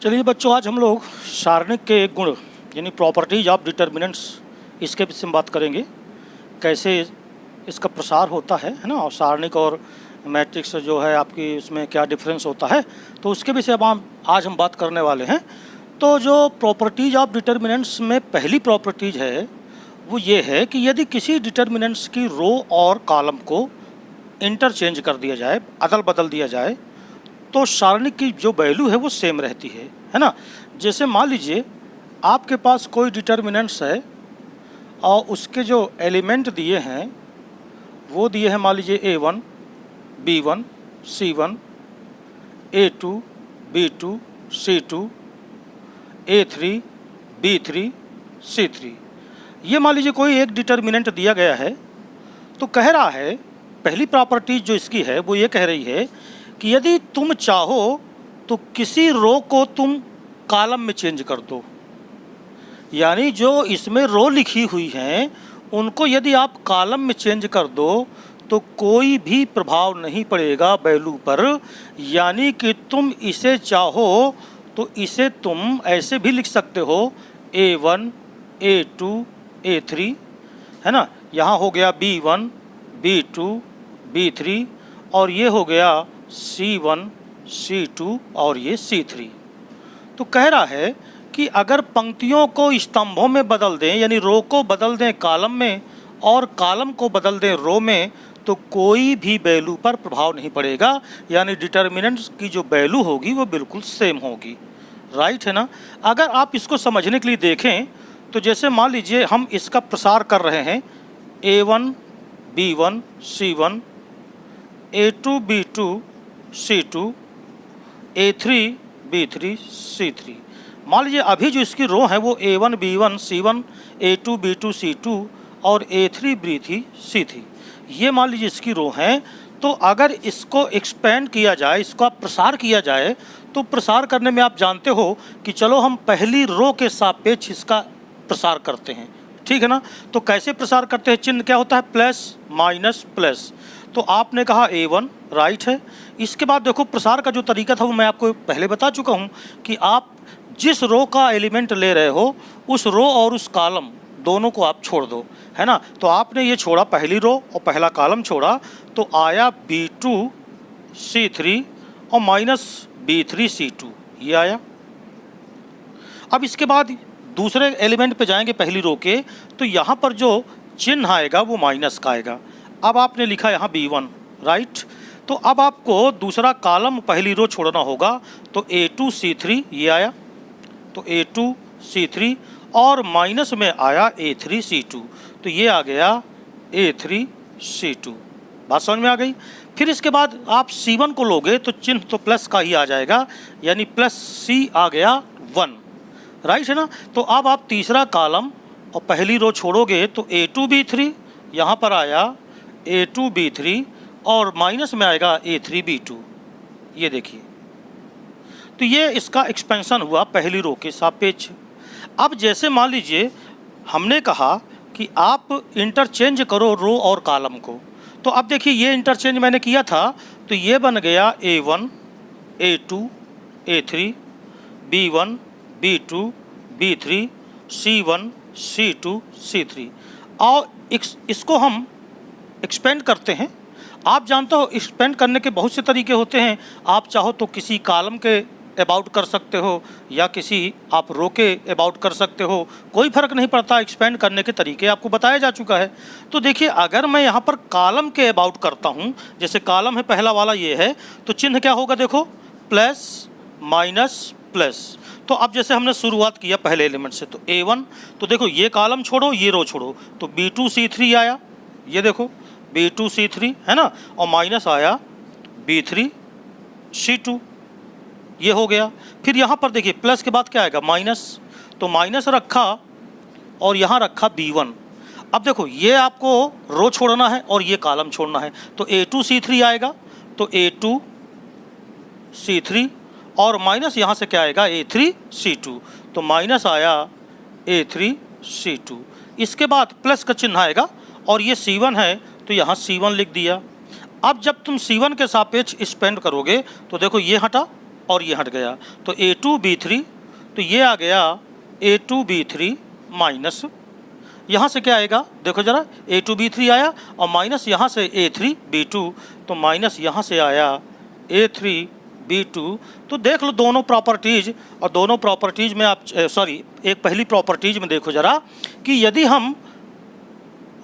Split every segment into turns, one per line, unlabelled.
चलिए बच्चों, आज हम लोग सारणिक के गुण यानी प्रॉपर्टीज ऑफ डिटर्मिनेंट्स इसके विषय में बात करेंगे, कैसे इसका प्रसार होता है ना, और सारणिक और मैट्रिक्स जो है आपकी उसमें क्या डिफरेंस होता है, तो उसके विषय में आज हम बात करने वाले हैं। तो जो प्रॉपर्टीज ऑफ डिटर्मिनेंट्स में पहली प्रॉपर्टीज है वो ये है कि यदि किसी डिटर्मिनेंट्स की रो और कॉलम को इंटरचेंज कर दिया जाए, अदल बदल दिया जाए, तो सारणिक की जो वैल्यू है वो सेम रहती है ना। जैसे मान लीजिए आपके पास कोई डिटर्मिनेंट्स है और उसके जो एलिमेंट दिए हैं वो दिए हैं, मान लीजिए A1, B1, C1, A2, B2, C2, A3, B3, C3, ये मान लीजिए कोई एक डिटर्मिनेंट दिया गया है। तो कह रहा है, पहली प्रॉपर्टी जो इसकी है वो ये कह रही है कि यदि तुम चाहो तो किसी रो को तुम कॉलम में चेंज कर दो, यानी जो इसमें रो लिखी हुई हैं उनको यदि आप कॉलम में चेंज कर दो तो कोई भी प्रभाव नहीं पड़ेगा वैल्यू पर। यानी कि तुम इसे चाहो तो इसे तुम ऐसे भी लिख सकते हो A1, A2, A3, है ना। यहाँ हो गया B1, B2, B3 और ये हो गया C1, C2 और ये C3। तो कह रहा है कि अगर पंक्तियों को स्तंभों में बदल दें, यानी रो को बदल दें कॉलम में और कॉलम को बदल दें रो में, तो कोई भी वैल्यू पर प्रभाव नहीं पड़ेगा, यानी डिटर्मिनेंट्स की जो वैल्यू होगी वो बिल्कुल सेम होगी। राइट है ना। अगर आप इसको समझने के लिए देखें तो जैसे मान लीजिए हम इसका प्रसार कर रहे हैं A1, B1, C1, A2, B2, C2, A3, B3, C3। मान लीजिए अभी जो इसकी रो है वो A1, B1, C1, A2, B2, C2 और A3, B3, C3, ये मान लीजिए इसकी रो हैं। तो अगर इसको एक्सपेंड किया जाए, इसको प्रसार किया जाए, तो प्रसार करने में आप जानते हो कि चलो हम पहली रो के सापेक्ष इसका प्रसार करते हैं, ठीक है ना। तो कैसे प्रसार करते हैं, चिन्ह क्या होता है, प्लस माइनस प्लस। तो आपने कहा A1 राइट है। इसके बाद देखो प्रसार का जो तरीका था वो मैं आपको पहले बता चुका हूँ कि आप जिस रो का एलिमेंट ले रहे हो उस रो और उस कॉलम दोनों को आप छोड़ दो, है ना। तो आपने ये छोड़ा, पहली रो और पहला कॉलम छोड़ा, तो आया B2, C3 और माइनस B3, C2, ये आया। अब इसके बाद दूसरे एलिमेंट पे जाएंगे पहली रो के, तो यहाँ पर जो चिन्ह आएगा वो माइनस का आएगा। अब आपने लिखा यहाँ B1 राइट। तो अब आपको दूसरा कॉलम पहली रो छोड़ना होगा, तो A2, C3 ये आया, तो A2, C3 और माइनस में आया A3, C2, तो ये आ गया A3, C2। बात समझ में आ गई। फिर इसके बाद आप C1 को लोगे तो चिन्ह तो प्लस का ही आ जाएगा, यानी प्लस C आ गया 1, राइट है ना। तो अब आप तीसरा कॉलम और पहली रो छोड़ोगे तो A2, B3 यहाँ पर आया A2, B3 और माइनस में आएगा A3, B2, ये देखिए। तो ये इसका एक्सपेंशन हुआ पहली रो के सापेक्ष। अब जैसे मान लीजिए हमने कहा कि आप इंटरचेंज करो रो और कॉलम को, तो अब देखिए ये इंटरचेंज मैंने किया था, तो ये बन गया A1, A2, A3, B1, B2, B3, C1, C2, C3। और इसको हम एक्सपेंड करते हैं। आप जानते हो एक्सपेंड करने के बहुत से तरीके होते हैं। आप चाहो तो किसी कॉलम के अबाउट कर सकते हो या किसी आप रो के अबाउट कर सकते हो, कोई फ़र्क नहीं पड़ता। एक्सपेंड करने के तरीके आपको बताया जा चुका है। तो देखिए अगर मैं यहाँ पर कॉलम के अबाउट करता हूँ, जैसे कॉलम है पहला वाला ये है, तो चिन्ह क्या होगा देखो, प्लस माइनस प्लस। तो अब जैसे हमने शुरुआत किया पहले एलिमेंट से, तो A1, तो देखो ये कॉलम छोड़ो ये रो छोड़ो, तो B2, C3 आया, ये देखो B2, C3 है ना, और माइनस आया B3, C2, ये हो गया। फिर यहाँ पर देखिए प्लस के बाद क्या आएगा, माइनस, तो माइनस रखा और यहाँ रखा B1। अब देखो ये आपको रो छोड़ना है और ये कॉलम छोड़ना है, तो A2, C3 आएगा, तो A2, C3 और माइनस यहाँ से क्या आएगा, A3, C2, तो माइनस आया A3, C2। इसके बाद प्लस का चिन्ह आएगा और ये C1 है तो यहाँ C1 लिख दिया। अब जब तुम C1 के सापेक्ष स्पेंड करोगे तो देखो ये हटा और ये हट गया, तो A2B3, तो ये आ गया A2B3 माइनस, यहाँ से क्या आएगा देखो जरा, A2B3 आया और माइनस यहाँ से A3B2, तो माइनस यहाँ से आया A3B2। तो देख लो दोनों प्रॉपर्टीज़, और दोनों प्रॉपर्टीज़ में आप एक पहली प्रॉपर्टीज़ में देखो जरा कि यदि हम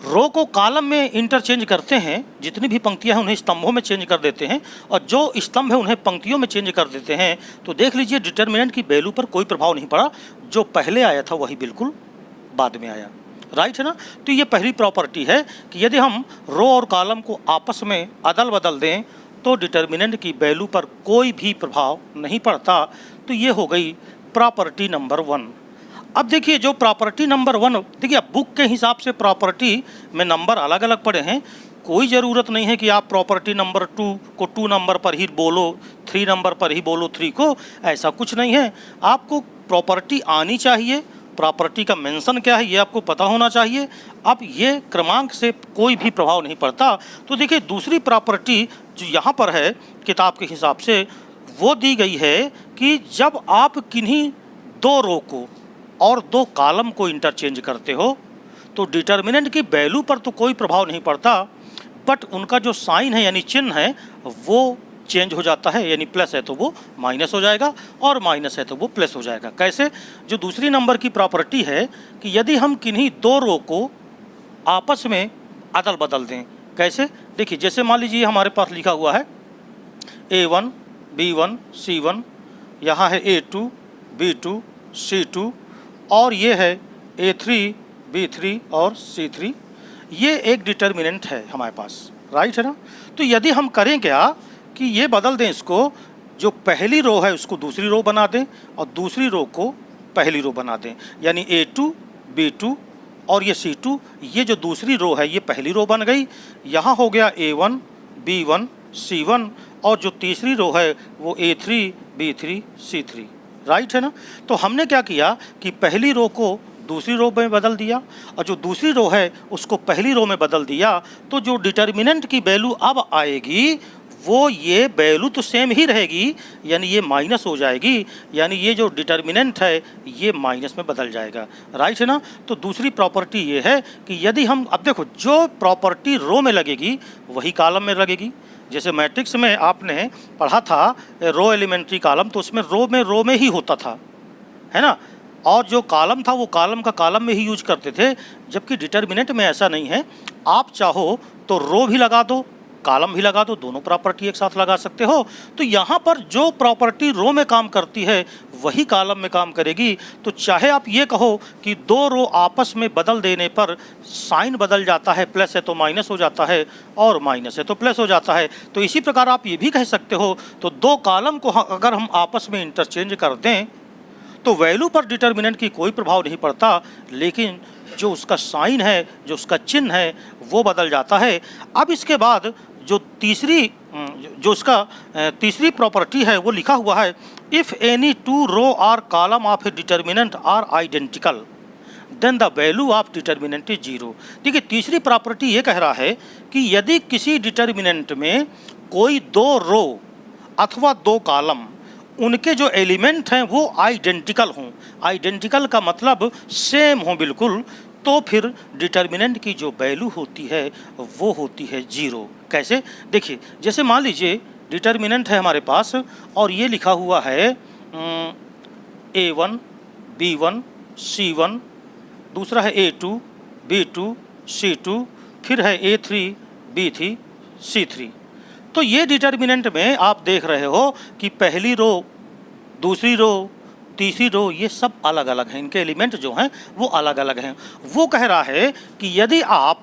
रो को कॉलम में इंटरचेंज करते हैं, जितनी भी पंक्तियां हैं उन्हें स्तंभों में चेंज कर देते हैं, और जो स्तंभ है उन्हें पंक्तियों में चेंज कर देते हैं, तो देख लीजिए डिटर्मिनेंट की वैल्यू पर कोई प्रभाव नहीं पड़ा, जो पहले आया था वही बिल्कुल बाद में आया, राइट है ना। तो ये पहली प्रॉपर्टी है कि यदि हम रो और कॉलम को आपस में अदल बदल दें तो डिटर्मिनेंट की वैल्यू पर कोई भी प्रभाव नहीं पड़ता। तो ये हो गई प्रॉपर्टी नंबर 1। अब देखिए जो प्रॉपर्टी नंबर 1, देखिए अब बुक के हिसाब से प्रॉपर्टी में नंबर अलग अलग पड़े हैं, कोई ज़रूरत नहीं है कि आप प्रॉपर्टी नंबर 2 को 2 नंबर पर ही बोलो, 3 नंबर पर ही बोलो 3 को, ऐसा कुछ नहीं है। आपको प्रॉपर्टी आनी चाहिए, प्रॉपर्टी का मेंशन क्या है ये आपको पता होना चाहिए। अब ये क्रमांक से कोई भी प्रभाव नहीं पड़ता। तो देखिए दूसरी प्रॉपर्टी जो यहाँ पर है किताब के हिसाब से, वो दी गई है कि जब आप किन्हीं 2 रो को और 2 कॉलम को इंटरचेंज करते हो तो डिटर्मिनेंट की वैल्यू पर तो कोई प्रभाव नहीं पड़ता, बट उनका जो साइन है यानी चिन्ह है वो चेंज हो जाता है, यानी प्लस है तो वो माइनस हो जाएगा और माइनस है तो वो प्लस हो जाएगा। कैसे? जो दूसरी नंबर की प्रॉपर्टी है कि यदि हम किन्हीं 2 रो को आपस में अदल बदल दें। कैसे? देखिए जैसे मान लीजिए हमारे पास लिखा हुआ है A1 B1 C1, यहाँ है A2 B2 C2, और ये है A3 B3 और C3। ये एक डिटर्मिनेंट है हमारे पास, राइट है ना। तो यदि हम करें क्या कि ये बदल दें, इसको जो पहली रो है उसको दूसरी रो बना दें और दूसरी रो को पहली रो बना दें, यानी A2 B2 और ये C2, ये जो दूसरी रो है ये पहली रो बन गई। यहाँ हो गया A1 B1 C1 और जो तीसरी रो है वो A3 B3 C3, राइट है ना। तो हमने क्या किया कि पहली रो को दूसरी रो में बदल दिया और जो दूसरी रो है उसको पहली रो में बदल दिया, तो जो डिटर्मिनेंट की वैल्यू अब आएगी वो ये वैल्यू तो सेम ही रहेगी, यानी ये माइनस हो जाएगी, यानी ये जो डिटर्मिनेंट है ये माइनस में बदल जाएगा, राइट है ना। तो दूसरी प्रॉपर्टी ये है कि यदि हम, अब देखो जो प्रॉपर्टी रो में लगेगी वही कॉलम में लगेगी। जैसे मैट्रिक्स में आपने पढ़ा था रो एलिमेंट्री कॉलम, तो उसमें रो में ही होता था, है ना, और जो कॉलम था वो कॉलम का कॉलम में ही यूज करते थे। जबकि डिटर्मिनेंट में ऐसा नहीं है, आप चाहो तो रो भी लगा दो कॉलम भी लगा दो, दोनों प्रॉपर्टी एक साथ लगा सकते हो। तो यहाँ पर जो प्रॉपर्टी रो में काम करती है वही कॉलम में काम करेगी। तो चाहे आप ये कहो कि 2 रो आपस में बदल देने पर साइन बदल जाता है, प्लस है तो माइनस हो जाता है और माइनस है तो प्लस हो जाता है, तो इसी प्रकार आप ये भी कह सकते हो तो 2 कॉलम को अगर हम आपस में इंटरचेंज कर दें तो वैल्यू पर डिटर्मिनेंट की कोई प्रभाव नहीं पड़ता, लेकिन जो उसका साइन है, जो उसका चिन्ह है वो बदल जाता है। अब इसके बाद जो तीसरी प्रॉपर्टी है वो लिखा हुआ है, इफ़ एनी 2 रो और column of a determinant are identical then the value of determinant is 0। देखिए तीसरी प्रॉपर्टी ये कह रहा है कि यदि किसी डिटर्मिनेंट में कोई 2 रो अथवा 2 कॉलम, उनके जो एलिमेंट हैं वो आइडेंटिकल हों, आइडेंटिकल का मतलब सेम हो बिल्कुल, तो फिर डिटर्मिनेंट की जो वैल्यू होती है वो होती है 0। कैसे? देखिए जैसे मान लीजिए डिटर्मिनेंट है हमारे पास और ये लिखा हुआ है A1 B1 C1, दूसरा है A2 B2 C2, फिर है A3 B3 C3। तो ये डिटर्मिनेंट में आप देख रहे हो कि पहली रो, दूसरी रो, तीसरी रो ये सब अलग अलग हैं, इनके एलिमेंट जो हैं वो अलग अलग हैं। वो कह रहा है कि यदि आप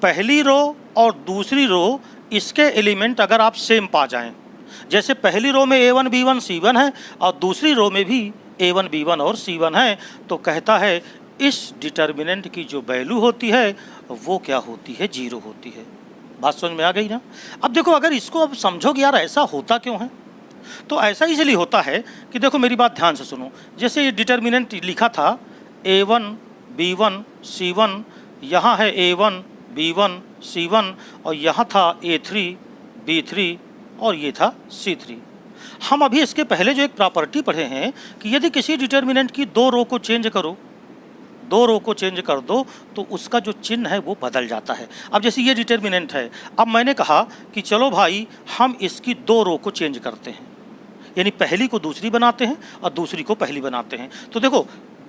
पहली रो और दूसरी रो इसके एलिमेंट अगर आप सेम पा जाएं, जैसे पहली रो में A1 B1 C1 है और दूसरी रो में भी A1 B1 और C1 है, तो कहता है इस डिटर्मिनेंट की जो वैल्यू होती है वो क्या होती है? 0 होती है। बात समझ में आ गई ना। अब देखो अगर इसको अब समझोगे यार ऐसा होता क्यों है, तो ऐसा इसलिए होता है कि देखो मेरी बात ध्यान से सुनो। जैसे ये डिटर्मिनेंट लिखा था A1 B1 C1, यहाँ है A1 B1 C1 और यहाँ था A3 B3 और ये था C3। हम अभी इसके पहले जो एक प्रॉपर्टी पढ़े हैं कि यदि किसी डिटर्मिनेंट की दो रो को चेंज करो, दो रो को चेंज कर दो तो उसका जो चिन्ह है वो बदल जाता है। अब जैसे ये डिटर्मिनेंट है, अब मैंने कहा कि चलो भाई हम इसकी दो रो को चेंज करते हैं, यानी पहली को दूसरी बनाते हैं और दूसरी को पहली बनाते हैं। तो देखो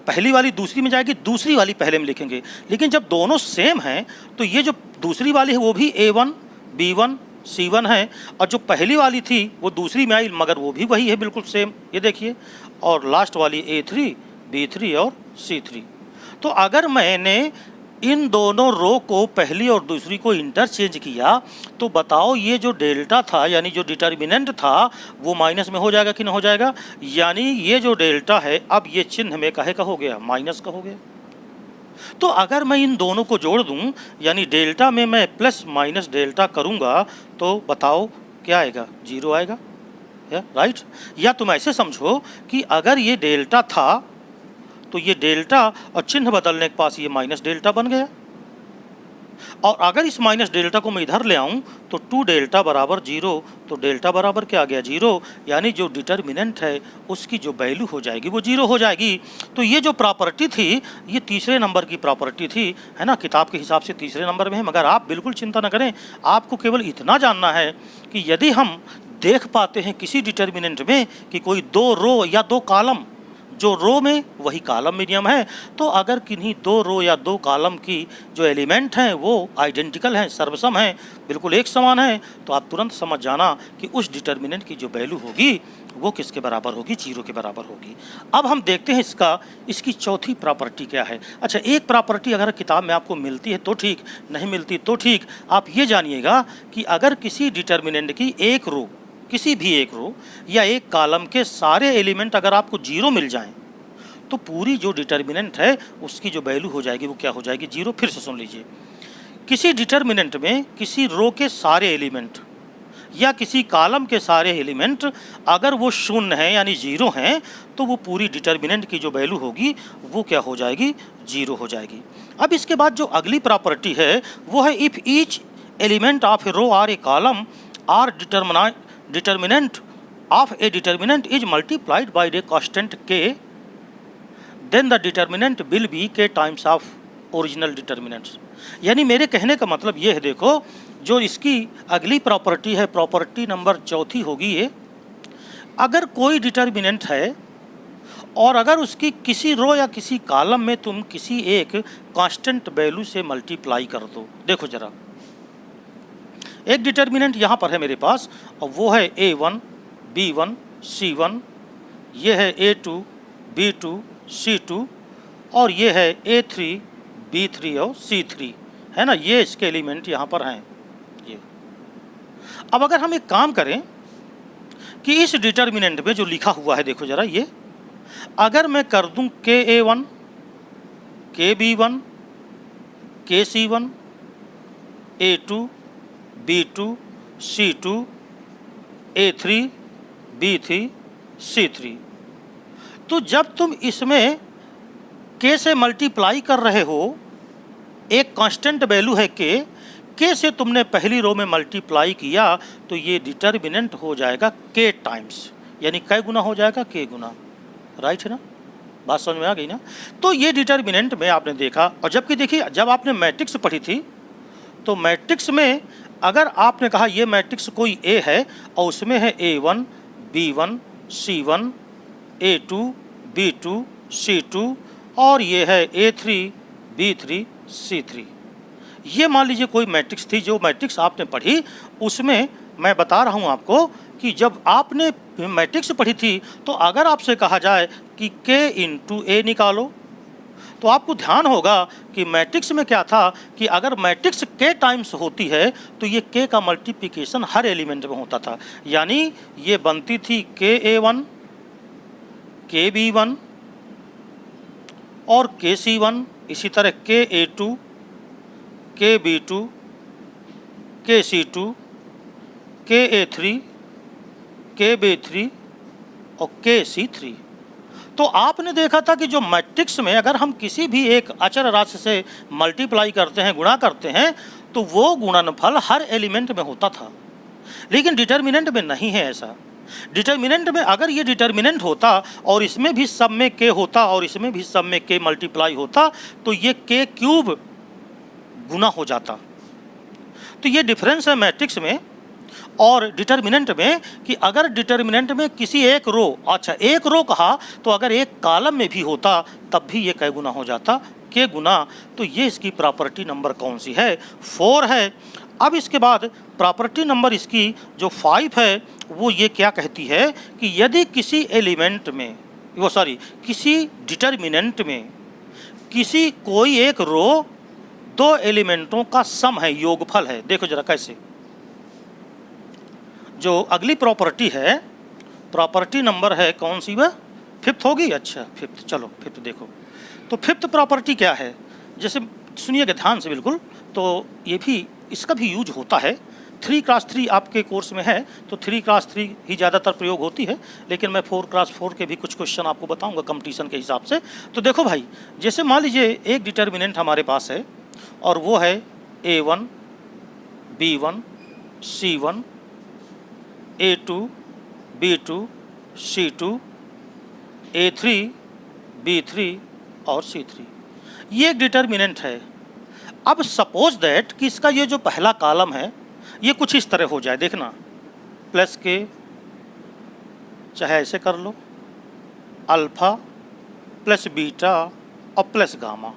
पहली वाली दूसरी में जाएगी, दूसरी वाली पहले में लिखेंगे, लेकिन जब दोनों सेम हैं तो ये जो दूसरी वाली है वो भी A1 B1 C1 है, और जो पहली वाली थी वो दूसरी में आई मगर वो भी वही है बिल्कुल सेम, ये देखिए, और लास्ट वाली A3 B3 और C3। तो अगर मैंने इन दोनों रो को पहली और दूसरी को इंटरचेंज किया तो बताओ ये जो डेल्टा था यानी जो डिटर्मिनेंट था वो माइनस में हो जाएगा कि नहीं हो जाएगा? यानी ये जो डेल्टा है अब ये चिन्ह में काहे का हो गया? माइनस का हो गया। तो अगर मैं इन दोनों को जोड़ दूं यानी डेल्टा में मैं प्लस माइनस डेल्टा करूंगा तो बताओ क्या आएगा? जीरो आएगा, राइट? या तुम ऐसे समझो कि अगर ये डेल्टा था तो ये डेल्टा और चिन्ह बदलने के पास ये माइनस डेल्टा बन गया, और अगर इस माइनस डेल्टा को मैं इधर ले आऊं तो 2 डेल्टा बराबर 0, तो डेल्टा बराबर क्या आ गया? 0, यानी जो डिटर्मिनेंट है उसकी जो वैल्यू हो जाएगी वो 0 हो जाएगी। तो ये जो प्रॉपर्टी थी ये तीसरे नंबर की प्रॉपर्टी थी, है ना, किताब के हिसाब से तीसरे नंबर में है, मगर आप बिल्कुल चिंता न करें, आपको केवल इतना जानना है कि यदि हम देख पाते हैं किसी डिटर्मिनेंट में कि कोई दो रो या दो कॉलम, जो रो में वही कॉलम में नियम है, तो अगर किन्हीं दो रो या दो कॉलम की जो एलिमेंट हैं वो आइडेंटिकल हैं, सर्वसम हैं, बिल्कुल एक समान हैं, तो आप तुरंत समझ जाना कि उस डिटर्मिनेंट की जो वैल्यू होगी वो किसके बराबर होगी? 0 के बराबर होगी। अब हम देखते हैं इसकी चौथी प्रॉपर्टी क्या है। अच्छा, एक प्रॉपर्टी अगर किताब में आपको मिलती है तो ठीक, नहीं मिलती तो ठीक। आप ये जानिएगा कि अगर किसी डिटर्मिनेंट की एक रो, किसी भी एक रो या एक कॉलम के सारे एलिमेंट अगर आपको 0 मिल जाएं तो पूरी जो डिटर्मिनेंट है उसकी जो वैल्यू हो जाएगी वो क्या हो जाएगी? 0। फिर से सुन लीजिए, किसी डिटर्मिनेंट में किसी रो के सारे एलिमेंट या किसी कॉलम के सारे एलिमेंट अगर वो शून्य हैं यानी 0 हैं तो वो पूरी डिटर्मिनेंट की जो वैल्यू होगी वो क्या हो जाएगी? 0 हो जाएगी। अब इसके बाद जो अगली प्रॉपर्टी है वो है if each element of a row or a column are determinant of a determinant is multiplied by a constant k, then the determinant will be k times of original determinants। यानी मेरे कहने का मतलब ये है, देखो जो इसकी अगली प्रॉपर्टी है, प्रॉपर्टी नंबर चौथी होगी ये, अगर कोई डिटर्मिनेंट है और अगर उसकी किसी रो या किसी कॉलम में तुम किसी एक कांस्टेंट वैल्यू से मल्टीप्लाई कर दो। देखो जरा, एक डिटर्मिनेंट यहाँ पर है मेरे पास और वो है A1 B1 C1, ये है A2 B2 C2 और ये है A3 B3 और C3, है ना, ये इसके एलिमेंट यहाँ पर हैं ये। अब अगर हम एक काम करें कि इस डिटर्मिनेंट में जो लिखा हुआ है, देखो जरा, ये अगर मैं कर दूं KA1 KB1 KC1 A2 B2 C2 A3 B3 C3, तो जब तुम इसमें K से मल्टीप्लाई कर रहे हो, एक कांस्टेंट वैल्यू है K से तुमने पहली रो में मल्टीप्लाई किया तो ये डिटर्मिनेंट हो जाएगा K टाइम्स, यानी कै गुना हो जाएगा? K गुना, राइट है ना? बात समझ में आ गई ना? तो ये डिटर्मिनेंट में आपने देखा, और जबकि देखिए जब आपने मैट्रिक्स पढ़ी थी तो मैट्रिक्स में अगर आपने कहा ये मैट्रिक्स कोई A है और उसमें है A1 B1 C1 A2 B2 C2 और ये है A3 B3 C3, ये मान लीजिए कोई मैट्रिक्स थी। जो मैट्रिक्स आपने पढ़ी उसमें मैं बता रहा हूँ आपको कि जब आपने मैट्रिक्स पढ़ी थी तो अगर आपसे कहा जाए कि K इंटू A निकालो तो आपको ध्यान होगा कि मैट्रिक्स में क्या था कि अगर मैट्रिक्स K टाइम्स होती है तो ये K का मल्टीप्लिकेशन हर एलिमेंट में होता था, यानी ये बनती थी KA1 KB1 और KC1, इसी तरह KA2 KB2 KC2 KA3 KB3 और KC3। तो आपने देखा था कि जो मैट्रिक्स में अगर हम किसी भी एक अचर राशि से मल्टीप्लाई करते हैं, गुणा करते हैं, तो वो गुणनफल हर एलिमेंट में होता था, लेकिन डिटर्मिनेंट में नहीं है ऐसा। डिटर्मिनेंट में अगर ये डिटर्मिनेंट होता और इसमें भी सब में k होता और इसमें भी सब में k मल्टीप्लाई होता तो ये k क्यूब गुना हो जाता। तो ये डिफरेंस है मैट्रिक्स में और डिटर्मिनेंट में कि अगर डिटर्मिनेंट में किसी एक रो, अच्छा एक रो कहा तो अगर एक कॉलम में भी होता तब भी ये कै गुना हो जाता, k गुना। तो ये इसकी प्रॉपर्टी नंबर कौन सी है? 4 है। अब इसके बाद प्रॉपर्टी नंबर इसकी जो 5 है वो ये क्या कहती है कि यदि किसी एलिमेंट में किसी डिटर्मिनेंट में किसी कोई एक रो दो एलिमेंटों का सम है, योगफल है। देखो जरा कैसे, जो अगली प्रॉपर्टी है प्रॉपर्टी नंबर है कौन सी वह? 5th होगी। अच्छा 5th, चलो 5th देखो। तो 5th प्रॉपर्टी क्या है? जैसे सुनिएगा ध्यान से बिल्कुल, तो ये भी इसका भी यूज होता है। 3x3 आपके कोर्स में है तो 3x3 ही ज़्यादातर प्रयोग होती है, लेकिन मैं 4x4 के भी कुछ क्वेश्चन आपको बताऊंगा कंपटीशन के हिसाब से। तो देखो भाई, जैसे मान लीजिए एक डिटर्मिनेंट हमारे पास है और वो है A1 B1 C1 A2 B2 C2 A3 B3 और C3, ये एक डिटर्मिनेंट है। अब सपोज दैट कि इसका ये जो पहला कॉलम है ये कुछ इस तरह हो जाए, देखना प्लस के, चाहे ऐसे कर लो, अल्फा प्लस बीटा और प्लस गामा।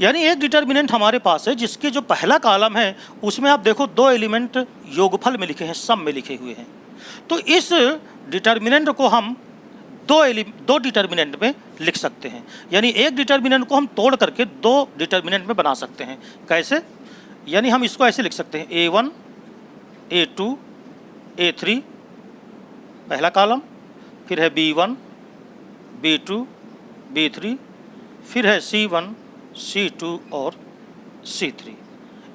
यानी एक डिटर्मिनेंट हमारे पास है जिसके जो पहला कॉलम है उसमें आप देखो दो एलिमेंट योगफल में लिखे हैं, सम में लिखे हुए हैं। तो इस डिटर्मिनेंट को हम दो डिटर्मिनेंट में लिख सकते हैं। यानी एक डिटर्मिनेंट को हम तोड़ करके दो डिटर्मिनेंट में बना सकते हैं। कैसे? यानी हम इसको ऐसे लिख सकते हैं A1 A2 A3 पहला कॉलम, फिर है B1 B2 B3, फिर है C1 C2 और C3।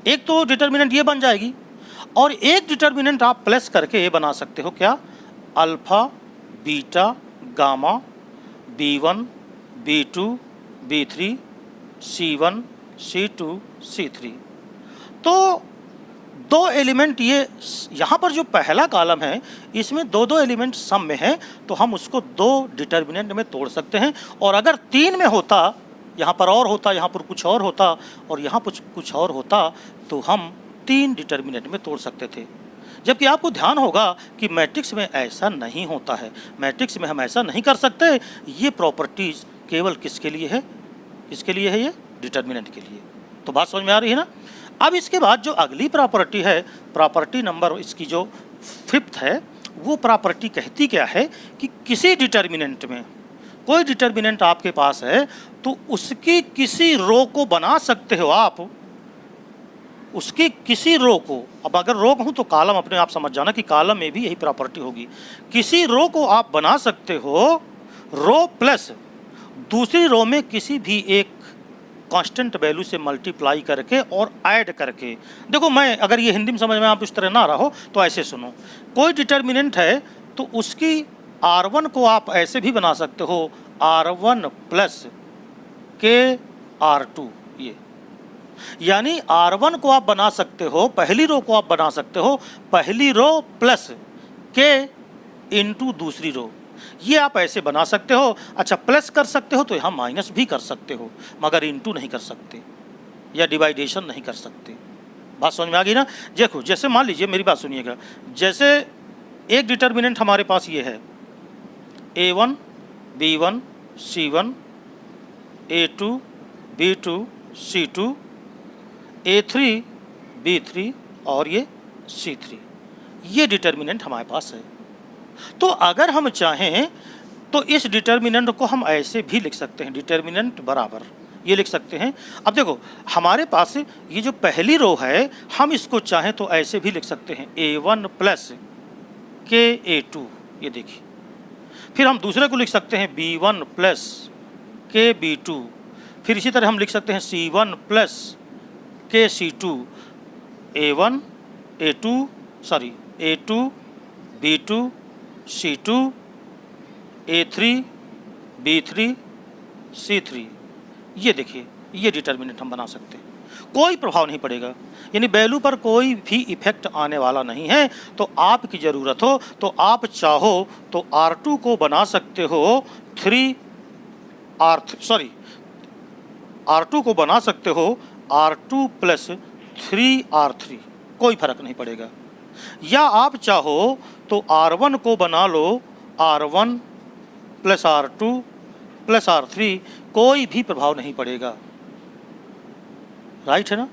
एक तो डिटर्मिनेंट ये बन जाएगी और एक डिटर्मिनेंट आप प्लस करके ये बना सकते हो, क्या? Alpha beta gamma B1 B2 B3 C1 C2 C3। तो दो एलिमेंट, ये यहाँ पर जो पहला कॉलम है इसमें दो एलिमेंट सम में है तो हम उसको दो डिटर्मिनेंट में तोड़ सकते हैं। और अगर 3 में होता, यहाँ पर और होता, यहाँ पर कुछ और होता और यहाँ पर कुछ और होता तो हम 3 डिटर्मिनेंट में तोड़ सकते थे। जबकि आपको ध्यान होगा कि मैट्रिक्स में ऐसा नहीं होता है, मैट्रिक्स में हम ऐसा नहीं कर सकते। ये प्रॉपर्टीज केवल किसके लिए है? किसके लिए है? ये डिटर्मिनेंट के लिए। तो बात समझ में आ रही है ना? अब इसके बाद जो अगली प्रॉपर्टी है, प्रॉपर्टी नंबर इसकी जो 5th है, वो प्रॉपर्टी कहती क्या है कि किसी डिटर्मिनेंट में, कोई डिटर्मिनेंट आपके पास है तो उसकी किसी रो को बना सकते हो आप, उसकी किसी रो को। अब अगर रो कहूँ तो कॉलम अपने आप समझ जाना कि कॉलम में भी यही प्रॉपर्टी होगी। किसी रो को आप बना सकते हो रो प्लस दूसरी रो में किसी भी एक कांस्टेंट वैल्यू से मल्टीप्लाई करके और ऐड करके। देखो मैं, अगर ये हिंदी में समझ में आप इस तरह ना रहो तो ऐसे सुनो, कोई डिटर्मिनेंट है तो उसकी R1 को आप ऐसे भी बना सकते हो R1 प्लस के R2। ये यानी R1 को आप बना सकते हो, पहली रो को आप बना सकते हो पहली रो प्लस के इंटू दूसरी रो, ये आप ऐसे बना सकते हो। अच्छा प्लस कर सकते हो तो यहाँ माइनस भी कर सकते हो, मगर इंटू नहीं कर सकते या डिवाइडेशन नहीं कर सकते। बात समझ में आ गई ना? देखो जैसे मान लीजिए, मेरी बात सुनिएगा, जैसे एक डिटर्मिनेंट हमारे पास ये है A1 B1 C1 A2 B2 C2 A3 B3 और ये C3, ये डिटर्मिनेंट हमारे पास है। तो अगर हम चाहें तो इस डिटर्मिनेंट को हम ऐसे भी लिख सकते हैं, डिटर्मिनेंट बराबर ये लिख सकते हैं। अब देखो हमारे पास ये जो पहली रो है हम इसको चाहें तो ऐसे भी लिख सकते हैं A1 प्लस के A2, ये देखिए। फिर हम दूसरे को लिख सकते हैं B1 प्लस के B2, फिर इसी तरह हम लिख सकते हैं C1 प्लस के C2, A1 A2 B2 C2 A3 B3 C3, ये देखिए ये डिटर्मिनेंट हम बना सकते हैं। कोई प्रभाव नहीं पड़ेगा, यानी वैल्यू पर कोई भी इफेक्ट आने वाला नहीं है। तो आपकी ज़रूरत हो तो आप चाहो तो R2 को बना सकते हो R2 को बना सकते हो R2 प्लस 3R3, कोई फर्क नहीं पड़ेगा। या आप चाहो तो R1 को बना लो R1 plus R2 plus R3, कोई भी प्रभाव नहीं पड़ेगा, राइट है ना।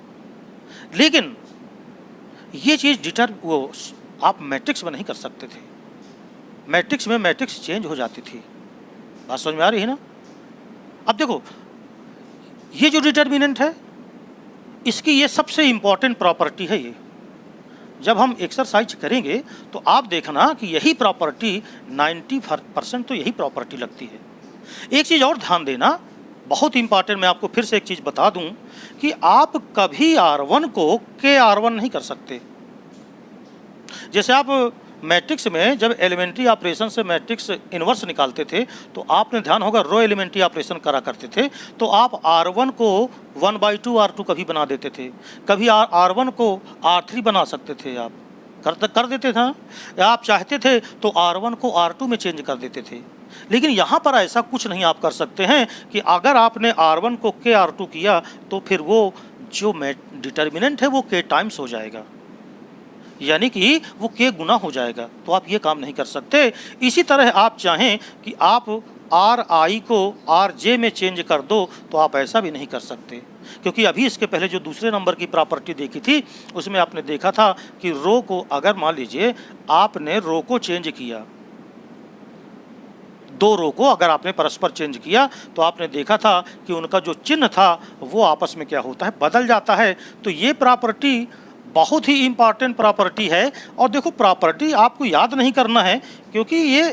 लेकिन ये चीज़ आप मैट्रिक्स में नहीं कर सकते थे। मैट्रिक्स में मैट्रिक्स चेंज हो जाती थी। बात समझ में आ रही है ना। अब देखो ये जो डिटर्मिनेंट है इसकी ये सबसे इम्पॉर्टेंट प्रॉपर्टी है। ये जब हम एक्सरसाइज करेंगे तो आप देखना कि यही प्रॉपर्टी 90% तो यही प्रॉपर्टी लगती है। एक चीज़ और ध्यान देना, बहुत इंपॉर्टेंट, मैं आपको फिर से एक चीज़ बता दूं कि आप कभी R1 को KR1 नहीं कर सकते। जैसे आप मैट्रिक्स में जब एलिमेंट्री ऑपरेशन से मैट्रिक्स इन्वर्स निकालते थे तो आपने ध्यान होगा रो एलिमेंट्री ऑपरेशन करा करते थे, तो आप R1 को 1/2 R2 कभी बना देते थे, कभी R1 को R3 बना सकते थे, आप कर देते थे। या आप चाहते थे तो R1 को R2 में चेंज कर देते थे। लेकिन यहाँ पर ऐसा कुछ नहीं आप कर सकते हैं कि अगर आपने R1 को KR2 किया तो फिर वो जो डिटर्मिनेंट है वो K टाइम्स हो जाएगा, यानी कि वो K गुना हो जाएगा। तो आप ये काम नहीं कर सकते। इसी तरह आप चाहें कि आप RI को RJ में चेंज कर दो तो आप ऐसा भी नहीं कर सकते, क्योंकि अभी इसके पहले जो दूसरे नंबर की प्रॉपर्टी देखी थी उसमें आपने देखा था कि रो को, अगर मान लीजिए आपने रो को चेंज किया, दो रो को अगर आपने परस्पर चेंज किया तो आपने देखा था कि उनका जो चिन्ह था वो आपस में क्या होता है, बदल जाता है। तो ये प्रॉपर्टी बहुत ही इम्पॉर्टेंट प्रॉपर्टी है। और देखो प्रॉपर्टी आपको याद नहीं करना है, क्योंकि ये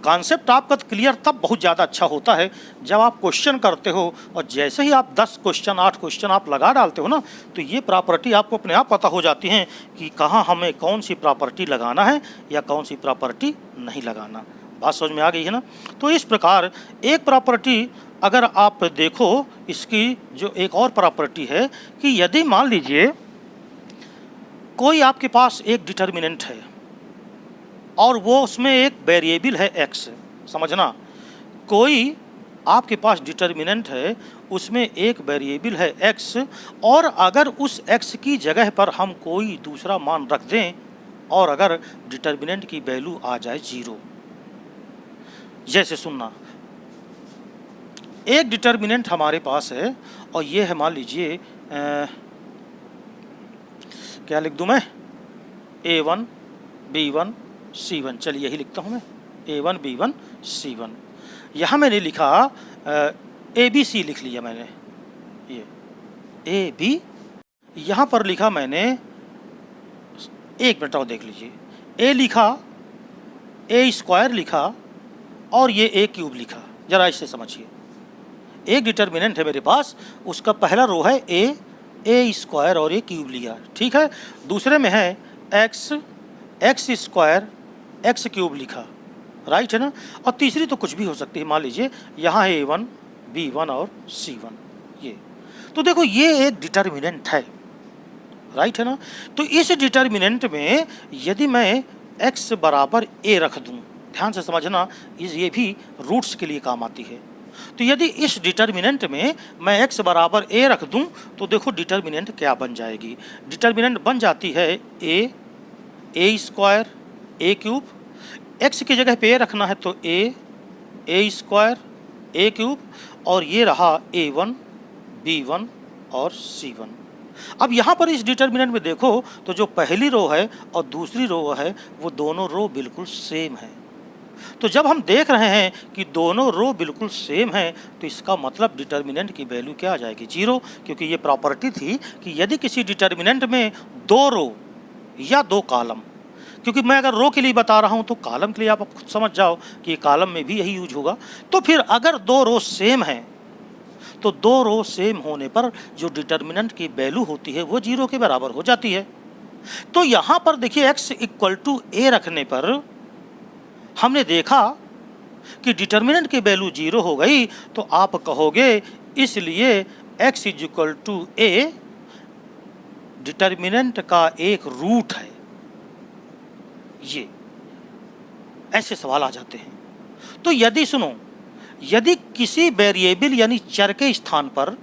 कॉन्सेप्ट आपका क्लियर तब बहुत ज़्यादा अच्छा होता है जब आप क्वेश्चन करते हो, और जैसे ही आप 10 क्वेश्चन 8 क्वेश्चन आप लगा डालते हो ना, तो ये प्रॉपर्टी आपको अपने आप पता हो जाती हैं कि कहाँ हमें कौन सी प्रॉपर्टी लगाना है या कौन सी प्रॉपर्टी नहीं लगाना। बात समझ में आ गई है ना। तो इस प्रकार एक प्रॉपर्टी अगर आप देखो, इसकी जो एक और प्रॉपर्टी है कि यदि मान लीजिए कोई आपके पास एक डिटर्मिनेंट है और वो उसमें एक वेरिएबल है x, समझना, कोई आपके पास डिटर्मिनेंट है उसमें एक वेरिएबल है x, और अगर उस x की जगह पर हम कोई दूसरा मान रख दें और अगर डिटर्मिनेंट की वैल्यू आ जाए 0, जैसे सुनना, एक डिटर्मिनेंट हमारे पास है और ये है, मान लीजिए क्या लिख दूं मैं, A1 B1 C1, चलिए यही लिखता हूं मैं, A1 B1 C1। यहाँ मैंने लिखा ABC लिख लिया मैंने, ये AB, यहाँ पर लिखा मैंने, एक मिनट और देख लीजिए, A लिखा, A² लिखा और ये A³ लिखा। जरा इससे समझिए, एक डिटर्मिनेंट है मेरे पास, उसका पहला रो है A² और A³ लिया, ठीक है। दूसरे में है x² x³ लिखा, राइट है ना। और तीसरी तो कुछ भी हो सकती है, मान लीजिए यहाँ है A1 B1 और C1, ये तो देखो ये एक डिटर्मिनेंट है, राइट है ना। तो इस डिटर्मिनेंट में यदि मैं x बराबर a रख दूं, ध्यान से समझना, ये भी रूट्स के लिए काम आती है। तो यदि इस डिटर्मिनेंट में मैं x बराबर a रख दूं तो देखो डिटर्मिनेंट क्या बन जाएगी। डिटर्मिनेंट बन जाती है A² A³, x की जगह पे a रखना है तो A² A³ और ये रहा A1 B1 और C1। अब यहाँ पर इस डिटर्मिनेंट में देखो तो जो पहली रो है और दूसरी रो है वो दोनों रो बिल्कुल सेम है। तो जब हम देख रहे हैं कि दोनों रो बिल्कुल सेम हैं तो इसका मतलब डिटर्मिनेंट की वैल्यू क्या आ जाएगी, 0, क्योंकि ये प्रॉपर्टी थी कि यदि किसी डिटर्मिनेंट में 2 रो या 2 कॉलम, क्योंकि मैं अगर रो के लिए बता रहा हूं तो कॉलम के लिए आप खुद समझ जाओ कि कॉलम में भी यही यूज होगा। तो फिर अगर 2 रो सेम हैं तो 2 रो सेम होने पर जो डिटर्मिनेंट की वैल्यू होती है वो 0 के बराबर हो जाती है। तो यहाँ पर देखिए x = a रखने पर हमने देखा कि डिटर्मिनेंट की वैल्यू 0 हो गई, तो आप कहोगे इसलिए x = a डिटर्मिनेंट का एक रूट है, ये ऐसे सवाल आ जाते हैं। तो यदि सुनो, यदि किसी वेरिएबल यानी चर के स्थान पर,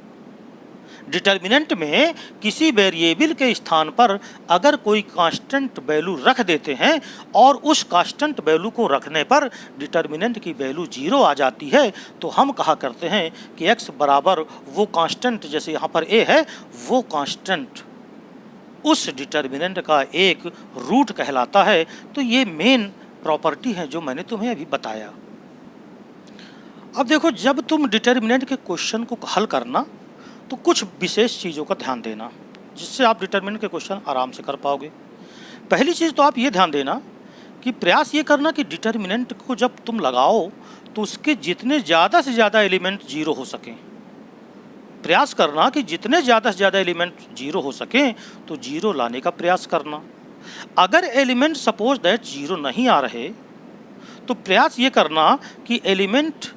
डिटर्मिनेंट में किसी वेरिएबल के स्थान पर अगर कोई कांस्टेंट वैल्यू रख देते हैं और उस कांस्टेंट वैल्यू को रखने पर डिटर्मिनेंट की वैल्यू 0 आ जाती है, तो हम कहा करते हैं कि x बराबर वो कांस्टेंट, जैसे यहाँ पर a है, वो कांस्टेंट उस डिटर्मिनेंट का एक रूट कहलाता है। तो ये मेन प्रॉपर्टी है जो मैंने तुम्हें अभी बताया। अब देखो, जब तुम डिटर्मिनेंट के क्वेश्चन को हल करना तो कुछ विशेष चीज़ों का ध्यान देना, जिससे आप डिटर्मिनेंट के क्वेश्चन आराम से कर पाओगे। पहली चीज़ तो आप ये ध्यान देना कि प्रयास ये करना कि डिटर्मिनेंट को जब तुम लगाओ तो उसके जितने ज़्यादा से ज़्यादा एलिमेंट 0 हो सकें। प्रयास करना कि जितने ज़्यादा से ज़्यादा एलिमेंट 0 हो सकें तो 0 लाने का प्रयास करना। अगर एलिमेंट सपोज दैट 0 नहीं आ रहे तो प्रयास ये करना कि एलिमेंट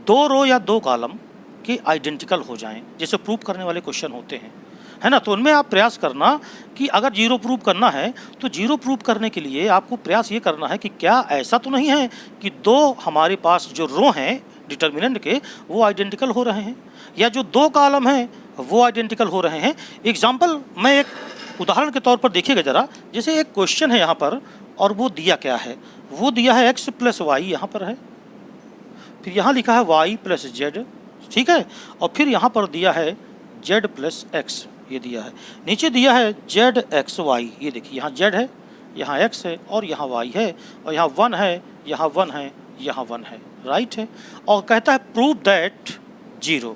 2 रो या 2 कॉलम के आइडेंटिकल हो जाएं, जैसे प्रूव करने वाले क्वेश्चन होते हैं, है ना। तो उनमें आप प्रयास करना कि अगर 0 प्रूव करना है तो 0 प्रूव करने के लिए आपको प्रयास ये करना है कि क्या ऐसा तो नहीं है कि 2 हमारे पास जो रो हैं डिटर्मिनेंट के वो आइडेंटिकल हो रहे हैं, या जो 2 कॉलम हैं वो आइडेंटिकल हो रहे हैं। एग्जाम्पल मैं एक उदाहरण के तौर पर देखिएगा ज़रा। जैसे एक क्वेश्चन है यहाँ पर और वो दिया क्या है, वो दिया है x + y यहाँ पर है, फिर यहाँ लिखा है y + z, ठीक है, और फिर यहाँ पर दिया है z + x, ये दिया है। नीचे दिया है z x y, ये देखिए यहाँ z है, यहाँ x है और यहाँ y है, और यहाँ 1 है, यहाँ 1 है, यहाँ 1 है, राइट है। और कहता है प्रूव दैट 0,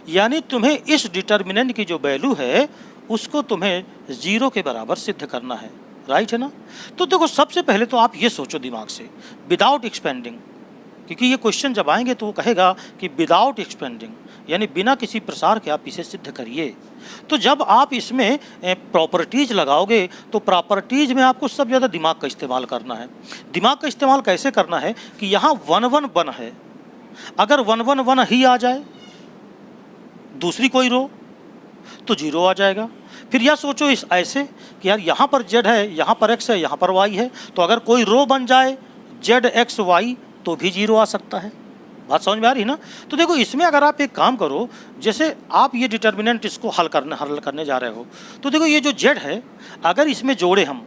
यानी तुम्हें इस डिटर्मिनेंट की जो वैल्यू है उसको तुम्हें 0 के बराबर सिद्ध करना है, राइट है ना। तो देखो, सबसे पहले तो आप ये सोचो दिमाग से, विदाउट एक्सपेंडिंग, क्योंकि ये क्वेश्चन जब आएंगे तो वो कहेगा कि विदाउट एक्सपेंडिंग, यानी बिना किसी प्रसार के आप इसे सिद्ध करिए। तो जब आप इसमें प्रॉपर्टीज़ लगाओगे तो प्रॉपर्टीज़ में आपको सबसे ज़्यादा दिमाग का इस्तेमाल करना है। दिमाग का इस्तेमाल कैसे करना है कि यहाँ 1 1 1 है, अगर 1 1 1 ही आ जाए दूसरी कोई रो तो 0 आ जाएगा। फिर यह सोचो इस ऐसे कि यार यहाँ पर z है, यहाँ पर x है, यहाँ पर y है, तो अगर कोई रो बन जाए z x y तो भी 0 आ सकता है। बात समझ में आ रही है ना। तो देखो, इसमें अगर आप एक काम करो, जैसे आप ये डिटर्मिनेंट इसको हल करने जा रहे हो, तो देखो ये जो z है अगर इसमें जोड़े हम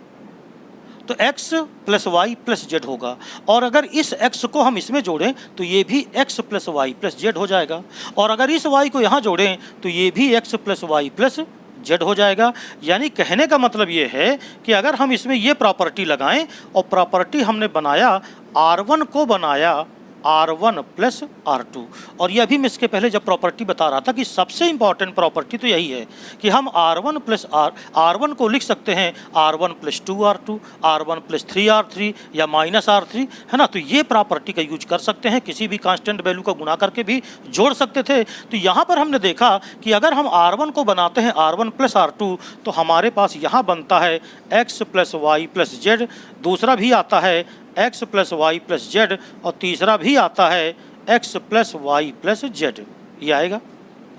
तो x + y + z होगा, और अगर इस x को हम इसमें जोड़ें तो ये भी x + y + z हो जाएगा, और अगर इस y को यहाँ जोड़ें तो ये भी x + y + z हो जाएगा। यानी कहने का मतलब ये है कि अगर हम इसमें ये प्रॉपर्टी लगाएं, और प्रॉपर्टी हमने बनाया R1 को बनाया R1 + R2, और ये अभी मैं इसके पहले जब प्रॉपर्टी बता रहा था कि सबसे इंपॉर्टेंट प्रॉपर्टी तो यही है कि हम R1 को लिख सकते हैं R1 + 2R2, R1 + 3R3 या -R3, है ना। तो ये प्रॉपर्टी का यूज कर सकते हैं, किसी भी कांस्टेंट वैल्यू का गुणा करके भी जोड़ सकते थे। तो यहाँ पर हमने देखा कि अगर हम R1 को बनाते हैं R1 + R2 तो हमारे पास यहाँ बनता है x + y + z, दूसरा भी आता है x + y + z, और तीसरा भी आता है x + y + z, ये आएगा,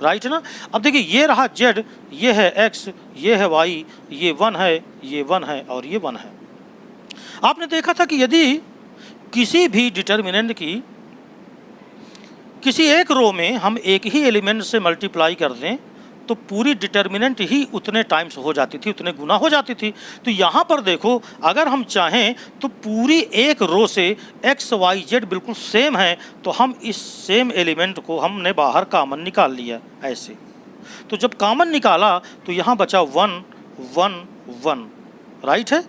राइट है ना। अब देखिए, ये रहा z, ये है x, ये है y, ये 1 है, ये 1 है और ये 1 है। आपने देखा था कि यदि किसी भी डिटर्मिनेंट की किसी एक रो में हम एक ही एलिमेंट से मल्टीप्लाई कर दें तो पूरी डिटर्मिनेंट ही उतने टाइम्स हो जाती थी, उतने गुना हो जाती थी। तो यहाँ पर देखो, अगर हम चाहें तो पूरी एक रो से x y z बिल्कुल सेम है, तो हम इस सेम एलिमेंट को हमने बाहर कॉमन निकाल लिया ऐसे। तो जब कॉमन निकाला तो यहाँ बचा 1 1 1, राइट है।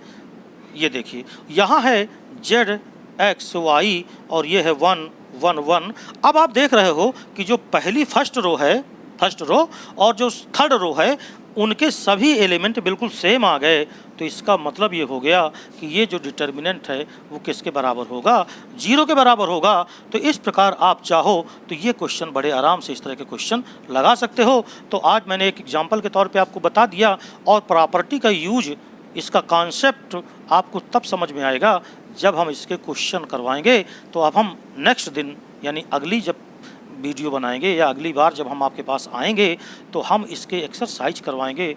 ये देखिए, यहाँ है z x y और ये है 1 1 1। अब आप देख रहे हो कि जो पहली फर्स्ट रो और जो थर्ड रो है उनके सभी एलिमेंट बिल्कुल सेम आ गए। तो इसका मतलब ये हो गया कि ये जो डिटर्मिनेंट है वो किसके बराबर होगा, 0 के बराबर होगा। तो इस प्रकार आप चाहो तो ये क्वेश्चन बड़े आराम से इस तरह के क्वेश्चन लगा सकते हो। तो आज मैंने एक एग्जाम्पल के तौर पे आपको बता दिया, और प्रॉपर्टी का यूज, इसका कॉन्सेप्ट आपको तब समझ में आएगा जब हम इसके क्वेश्चन करवाएंगे। तो अब हम नेक्स्ट दिन यानी अगली जब वीडियो बनाएंगे या अगली बार जब हम आपके पास आएंगे तो हम इसके एक्सरसाइज करवाएंगे।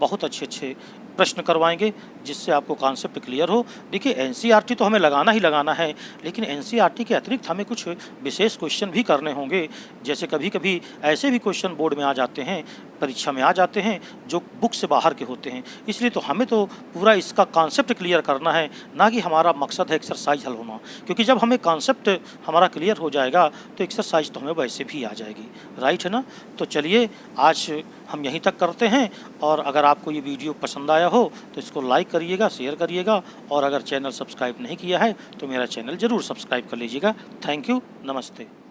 बहुत अच्छे अच्छे प्रश्न करवाएंगे जिससे आपको कॉन्सेप्ट क्लियर हो। देखिए एनसीईआरटी तो हमें लगाना ही लगाना है, लेकिन एनसीईआरटी के अतिरिक्त हमें कुछ विशेष क्वेश्चन भी करने होंगे। जैसे कभी कभी ऐसे भी क्वेश्चन बोर्ड में आ जाते हैं, परीक्षा में आ जाते हैं, जो बुक से बाहर के होते हैं। इसलिए तो हमें तो पूरा इसका कॉन्सेप्ट क्लियर करना है, ना कि हमारा मकसद है एक्सरसाइज हल होना। क्योंकि जब हमें कॉन्सेप्ट हमारा क्लियर हो जाएगा तो एक्सरसाइज तो हमें वैसे भी आ जाएगी, राइट है ना। तो चलिए आज हम यहीं तक करते हैं, और अगर आपको ये वीडियो पसंद आया हो तो इसको लाइक करिएगा, शेयर करिएगा, और अगर चैनल सब्सक्राइब नहीं किया है तो मेरा चैनल ज़रूर सब्सक्राइब कर लीजिएगा। थैंक यू, नमस्ते।